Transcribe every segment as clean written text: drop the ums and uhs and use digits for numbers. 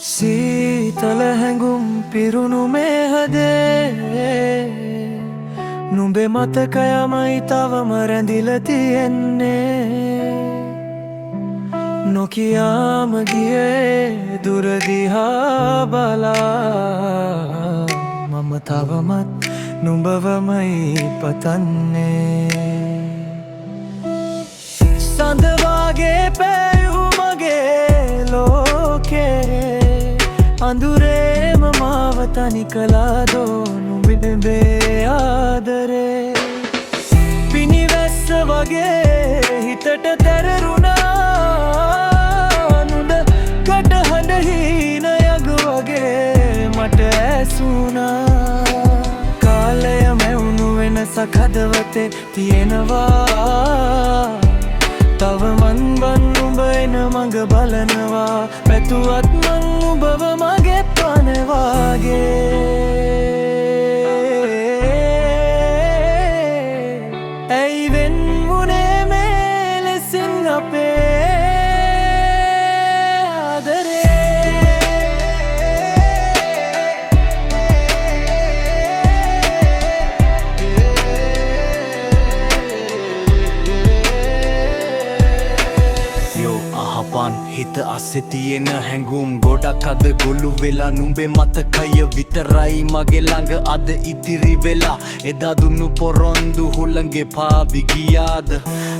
සීතල හැඟුම් පිරුණු මේ හදේ නුඹේ මතකයමයි තවම රැඳිල තියෙන්නේ නොකියාම ගියේ දුර දිහා බලා මම තවමත් නුඹවමයි පතන්නේ සඳ වාගේ පෑයූ මගේ ලෝකේ අඳුරේම මාව තනි කළාදෝ නුඹේ ආදරේ පිනිවැස්ස වගේ හිතට තැරරුණා නුඹ කටහඬ හීනයග වගේ මට ඇසුණා කාලය මැවුණු වෙනසක් හදවතේ තියෙනවා තව මන් බන් නුඹ එන මඟ බලනවා පැතුවත් මන් නුඹව මගේ පනවාගේ ඇයි වෙන් වුණේ මේ ලෙසින් අපේ හිත අස්සෙ තියෙන හැඟුම් ගොඩක් අද ගොළු වෙලා නුඹේ මතකය විතරයි මගේ ළඟ අද ඉතිරි වෙලා එදා දුන්නු පොරොන්දු හුළඟේ පාවි ගියාද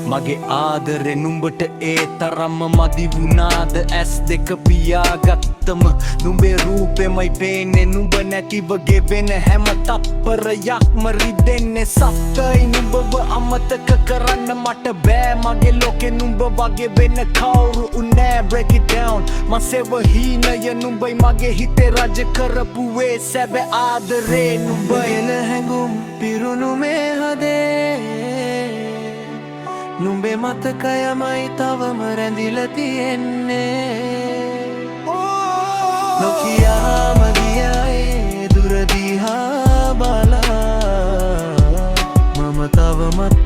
මගේ ආදරේ නුඹට ඒ තරම්ම මදි වුණාද ඇස් දෙක පියාගත්තම නුඹේ රූපෙමයි පේන්නේ නුඹ නැතිව ගෙවෙන හැම තප්පරයක්ම රිදෙන්නේ සත්තයි නුඹව අමතක කරන්න මට බෑ මගේ ලෝකේ නුඹ වගේ වෙන කවුරු උනෑ break it down මසෙව හීනය නුඹයි මගේ හිතේ රජ කරපුවේ සැබෑ ආදරේ නුඹ එන හැඟුම් පිරුණු මේ හදේ නුඹේ මතකයමයි තවම රැඳිල තියෙන්නේ නොකියාම ගියයි දුර දිහා බලා මම තවමත්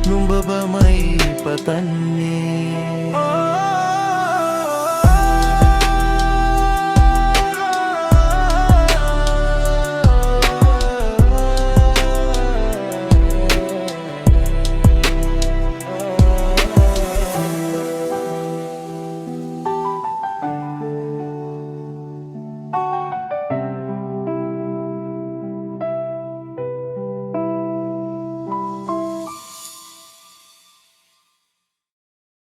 නුඹවමයි පතන්නේ